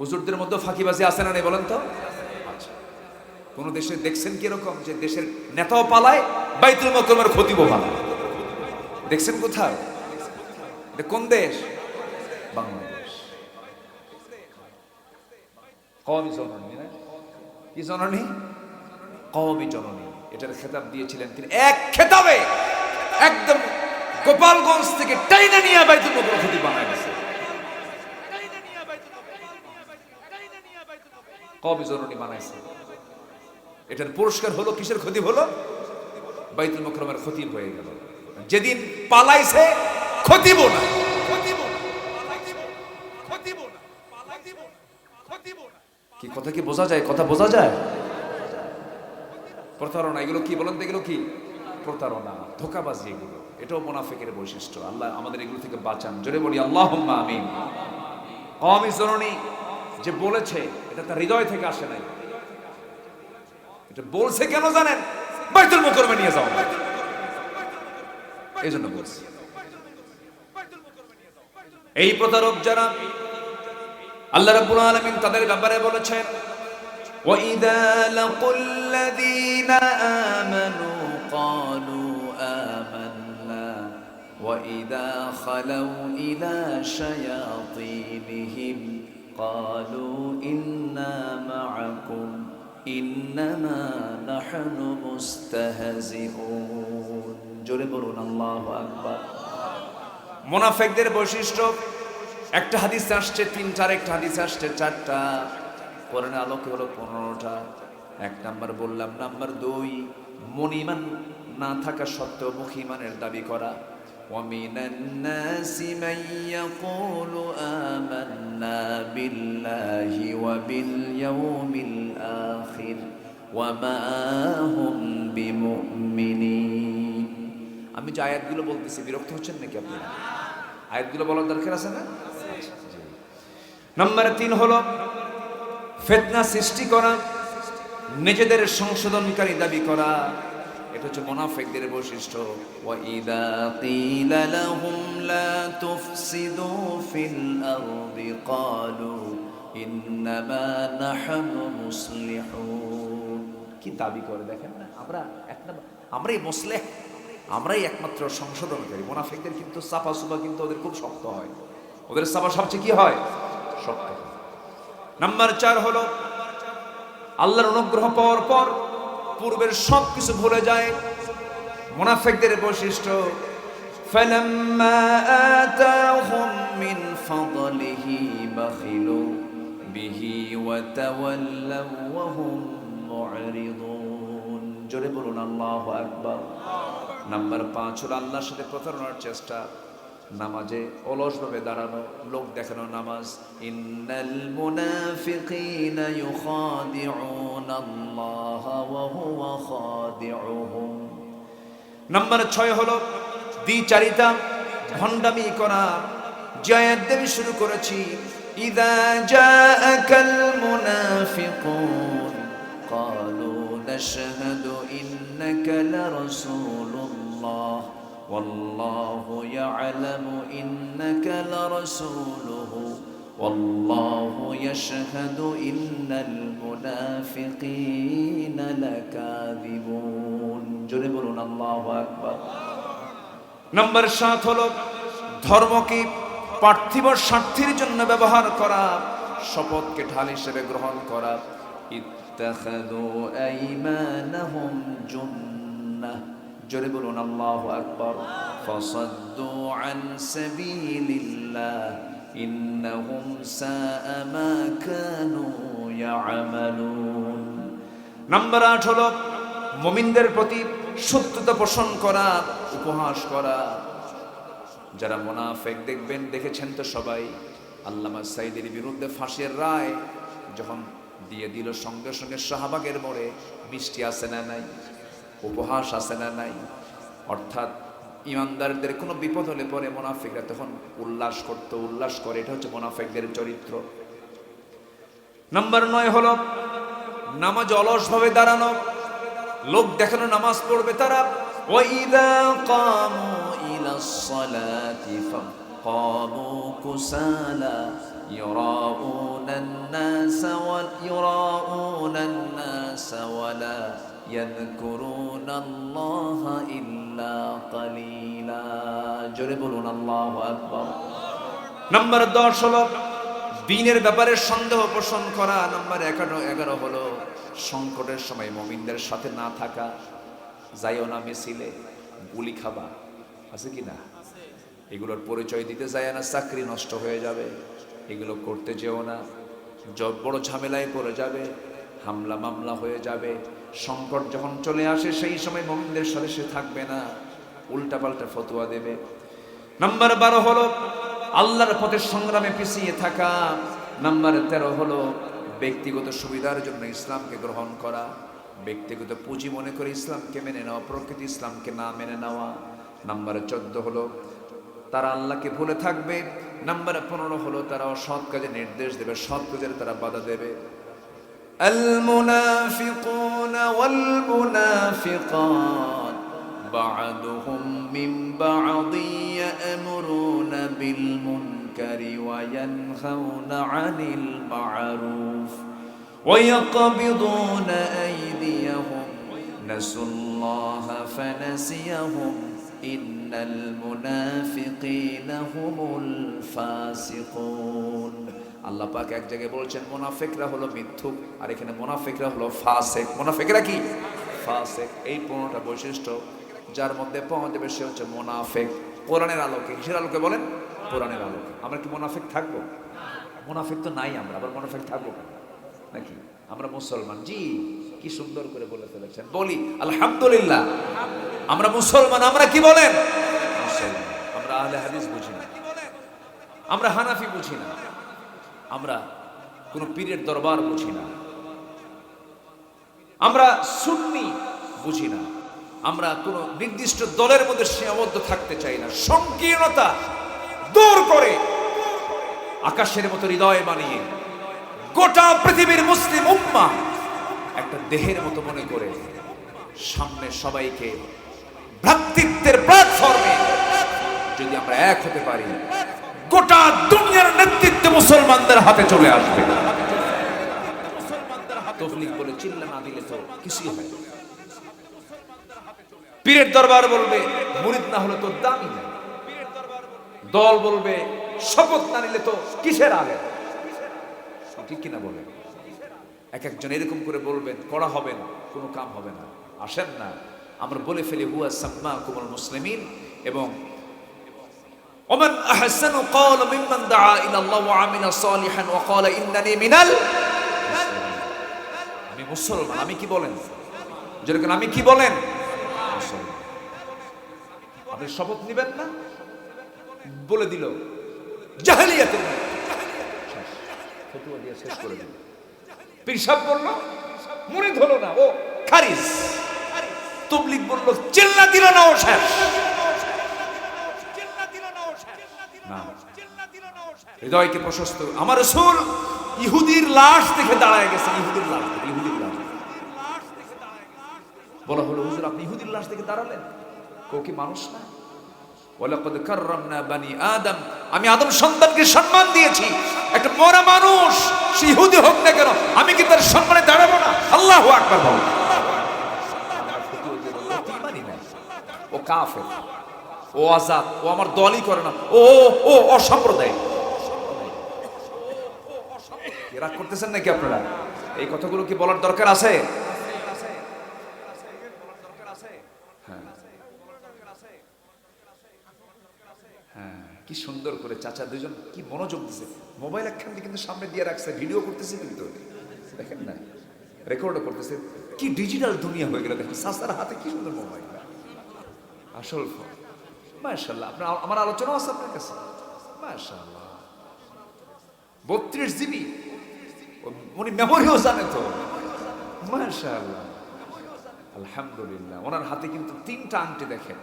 হুজুরদের মধ্যে ফাঁকিবাজি আছে না নেই বলেন তো? আচ্ছা, কোন দেশে দেখছেন কিরকম যে দেশের নেতাও পালায়, বাইতুল মুকাররমের খতিবও ভালো? দেখছেন কোথাও? এটা কোন দেশ? বাংলাদেশ। কওমি জননী না? কি জননী? কওমি জননী। এটার খেতাব দিয়েছিলেন তিনি এক খেতাবে, একদম গোপালগঞ্জ থেকে টাইনা নিয়ে বাইতুল মুকাররম খতিব বানায় দিয়েছে। কওমি জননী বানাইছে। এটার পুরস্কার হলো কিসের খতিব হলো? বাইতুল মুকাররমের খতিব হয়ে গেল। যেদিন পালাইছে খতিবও না। কি কথা কি বোঝা যায়? কথা বোঝা যায়? প্রতারণা, এগুলো কি বলেন তো? এগুলো কি প্রতারণা, ধোঁকাবাজি, এগুলো এটাও মুনাফিকের বৈশিষ্ট্য। আল্লাহ আমাদের এগুলো থেকে বাঁচান। জোরে বলি আল্লাহুম্মা আমিন। কওমি জননী যে বলেছে এটা তার হৃদয় থেকে আসে নাই। এটা বলছে কেন জানেন? বাইতুল মুকাররমে নিয়ে যাও, এই জন্য বলছে। এই প্রতারক যারা, আল্লাহ রাব্বুল আলামিন তাদের ব্যাপারে বলেছেন, وَإِذَا لَقُوا الَّذِينَ آمَنُوا قَالُوا آمَنَّا وَإِذَا خَلَوْا إِلَى شَيَاطِينِهِمْ قَالُوا إِنَّا مَعَكُمْ إِنَّمَا نَحْنُ مُسْتَهْزِئُونَ। জোরে বলুন আল্লাহু আকবার। মুনাফিকদের বৈশিষ্ট্য একটা হাদিসে আসছে 3টা, একটা হাদিসে আসছে 4টা, কোরআনের আলোকে হলো 15টা। 1 নাম্বার বললাম। নাম্বার 2, মনিমান না থাকা সত্ত্বেও মুখিমানের দাবি করা। ওয়ামিনান নাসি মান ইয়াকুলু আমান্না বিল্লাহি ওয়া বিল ইয়াউমিল আখির ওয়া মা হুম বিমুমিনিন। আমি যে আয়াতগুলো বলতেছি বিরক্ত হচ্ছেন নাকি আপনারা? আয়াতগুলো বলার দরকার আছে না? নাম্বার 3 হলো ফিতনা সৃষ্টি করা, নিজেদের সংশোধনকারী দাবি করা। এটা হচ্ছে মুনাফিকদের বৈশিষ্ট্য। ওয়া ইযা কিলা লাহুম লা তুফসিদু ফিল আরদি ক্বালু ইন্নামা নাহনু মুসলিহুন। কি দাবি করে দেখেন না? আমরাই মুসলিহ, আমরাই একমাত্র সংশোধনকারী। মুনাফিকদের কিন্তু চাপা সুপা কিন্তু ওদের খুব শক্ত হয়। ওদের চাপা সবচেয়ে কি হয়? শক্ত। নাম্বার 4 হলো আল্লাহর অনুগ্রহ পাওয়ার পর পূর্বের সব কিছু ভুলে যায়। মুনাফিকদের বৈশিষ্ট্য, ফালাম্মা আতাহুম মিন ফাদলিহি বাখিলু বিহি ওয়া তাওয়াল্লাউ ওয়া হুম মু'রিদুন। জোরে বলুন আল্লাহু আকবার। নাম্বার 5 হলো আল্লাহর সাথে প্রতারণার চেষ্টা, নামাজে অলসভাবে দাঁড়ানো, লোক দেখানো নামাজ। ইন্নাল মুনাফিকিনা ইউখাদিউনাল্লাহা ওয়া হুয়া খাদিউহুম। নাম্বার 6 হলো দ্বিচারিতা, ভণ্ডামি করা। যে আয়াত দিয়ে শুরু করেছি, ইযা জাআকাল মুনাফিকুন ক্বালু নাশহাদু ইন্নাকা লারাসূলুল্লাহ والله يعلم إنك لرسوله والله يشهد إن المنافقين لكاذبون। জোরে বলুন আল্লাহু আকবার। নাম্বার 7 হলো ধর্মকে পার্থিব স্বার্থের জন্য ব্যবহার করা, শপথকে ঢাল হিসেবে গ্রহণ করা। ইত্তাখাযু আইমানাহুম জুন্নাহ। জোরে বলুন আল্লাহু আকবার। ফাসাদ্দু আন সাবিলিল্লাহ ইন্নাহুম সাআ মা কানু ইয়ামালুন। নাম্বার 8 হলো মুমিনদের প্রতি শত্রুতা পোষণ করা, উপহাস করা। যারা মুনাফিক দেখবেন, দেখেছেন তো সবাই, আল্লামা সাইদের বিরুদ্ধে ফাঁসির রায় যখন দিয়ে দিল, সঙ্গে সঙ্গে শাহবাগের মোড়ে মিষ্টি আছে না নাই, উপহাস আছে না নাই। অর্থাৎ ইমানদারদের কোনো বিপদ হলে পরে মুনাফিকরা তখন উল্লাস করে। এটা হচ্ছে মুনাফিকদের চরিত্র। নাম্বার 9 হলো নামাজ অলসভাবে দাঁড়ানো, লোক দেখানো নামাজ পড়বে তারা। ওয়াইদা কামু ইলাস সালাতি ফাকামু কুসালা ইউরাউনান-নাস ওয়ালা ইয়াযকুরুনাল্লাহা ইল্লা কালিলা। জোরে বলুন আল্লাহু আকবার। নাম্বার 10 হলো দ্বীনের ব্যাপারে সন্দেহ পোষণ করা। নাম্বার 11 হলো সংকটের সময় মুমিনদের সাথে না থাকা। যাইও না মিছিলে, গুলি খাবা, আছে কি না? এগুলোর পরিচয় দিতে যায় না, চাকরি নষ্ট হয়ে যাবে। এগুলো করতে যেও না, বড় ঝামেলায় পড়ে যাবে, হামলা মামলা হয়ে যাবে। সংকট যখন চলে আসে সেই সময় মুমিনদের সাথে সে থাকবে না, উল্টাপাল্টা ফতোয়া দেবে। নাম্বার 12 হলো আল্লাহর পথে সংগ্রামে পিছিয়ে থাকা। নাম্বার 13 হলো ব্যক্তিগত সুবিধার জন্য ইসলামকে গ্রহণ করা, ব্যক্তিগত পুঁজি মনে করে ইসলামকে মেনে নেওয়া, প্রকৃত ইসলামকে না মেনে নেওয়া। নাম্বার 14 হলো তারা আল্লাহকে ভুলে থাকবে। নাম্বার 15 হলো তারা অসৎ কাজে নির্দেশ দেবে, সৎ কাজের তারা বাধা দেবে। আল মুনাফিকুনা ওয়াল মুনাফিকাত বা'দুহুম মিন বা'দি ইয়া'মুরুনা বিল মুনকারি ওয়া ইয়ানহাউনা আনিল মা'রুফ ওয়া ইয়াকবিদুনা আইদিয়াহুম নাসুল্লাহা ফানাসিয়াহুম ইন্নাল মুনাফিকিনা হুমুল ফাসিকুন। আল্লাহ পাক এক জায়গায় বলছেন মুনাফিকরা হলো মিথ্যুক, আর এখানে মুনাফিকরা হলো ফাসিক। মুনাফিকরা কি? ফাসিক। এই 15টা বৈশিষ্ট্য যার মধ্যে পাওয়া যাবে সে হচ্ছে মুনাফিক। কোরআনের আলোকে, কিসের আলোকে বলেন? কোরআনের আলোকে। আমরা কি মুনাফিক থাকবো? মুনাফিক তো নাই, আমরা আবার মুনাফিক থাকবো নাকি? আমরা মুসলমান। জি, কি সুন্দর করে বলে ফেলেছেন। বলি আলহামদুলিল্লাহ, আমরা মুসলমান। আমরা কি বলেন? মুসলমান। আমরা আহলে হাদিস বুঝি না, আমরা হানাফি বুঝি না, আমরা কোন পীরের দরবার বুঝি না, আমরা সুন্নি বুঝি না, আমরা কোন নির্দিষ্ট দলের মধ্যে সীমাবদ্ধ থাকতে চাই না। সংকীর্ণতা দূর করে আকাশের মতো হৃদয় বানিয়ে গোটা পৃথিবীর মুসলিম উম্মাহ একটা দেহের মতো মনে করে সামনে সবাইকে ভ্রাতৃত্বের প্ল্যাটফর্মে যদি আমরা এক হতে পারি, গোটা দুনিয়ার নেতৃত্ব মুসলমানদের হাতে চলে আসবে। তবলিগ বলে চিল্লা না দিলে তো কিছুই হয় না। পীরের দরবার বলবে মুরিদ না হলে তো দামি নেই, দল বলবে শপথ না নিলে তো কিসের আগে, ঠিক কিনা বলেন? এক একজন এরকম করে বলবেন, করা হবেন, কোনো কাম হবে না। আসেন না আমরা বলে ফেলি হুয়া সাম্মাকুমুল মুসলিমিন, এবং ওমান আহসানু ক্বালা মিম্মান দাআ ইলাল্লাহ ওয়া আমিলা সালিহান ওয়া ক্বালা ইন্নানি মিনাল মুসলিমিন। আমি মুসলমান। আমি কি বলেন? যেরকম আমি কি বলেন? মুসলমান। আপনি শপথ নেবেন না, বলে দিল জাহেলিয়াতের ফতোয়া দিয়ে শেষ করে দিল। পীর সাহেব বলল মুরিদ হলো না, ও খারিজ। তবলিগ বলল চিল্লা দিল না, ও শেষ। না, হৃদয়কে প্রশস্ত। আমার রাসূল ইহুদির লাশ দেখে দাঁড়ায় গেছে। ইহুদির লাশ, ইহুদির লাশ বলা হলো, হুজুর আপনি ইহুদির লাশ দেখে দাঁড়ালেন? কেউ কি মানুষ না? ওয়ালাকাদ কাররামনা বানি আদম, আমি আদম সন্তানকে সম্মান দিয়েছি। একটা মরা মানুষ সে ইহুদি হোক না কেন, আমি কি তার সম্মানে দাঁড়াবো না? আল্লাহু আকবার বল। ও কাফের, ও আজাদ, ও আমার দলই করে না, ও ও অসাম্প্রদায়িক। রাগ করতেছেন নাকি আপনারা? এই কথাগুলো কি বলার দরকার আছে? হ্যাঁ, কি সুন্দর করে চাচা দুজন কি মনোযোগ দিচ্ছে। মোবাইল একখান দিয়ে কিন্তু সামনে দিয়ে রাখছে, ভিডিও করতেছে, কিন্তু দেখেন না, রেকর্ডও করতেছে। কি ডিজিটাল দুনিয়া হয়ে গেল দেখেন। চাচার হাতে কি সুন্দর মোবাইল, আসল ফোন। মাশাআল্লাহ, আপনার আমার আলোচনা আছে আপনার কাছে। মাশাআল্লাহ, 32 GB উনি মেমোরিও জানে তো। মাশাআল্লাহ, আলহামদুলিল্লাহ। ওনার হাতে কিন্তু 3টা আংটি দেখেন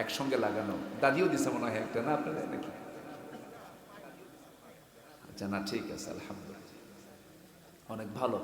একসঙ্গে লাগানো। দাদিও দিছে মনে হয় একটা, না আপনাদের নাকি? আচ্ছা, না ঠিক আছে, আলহামদুলিল্লাহ, অনেক ভালো।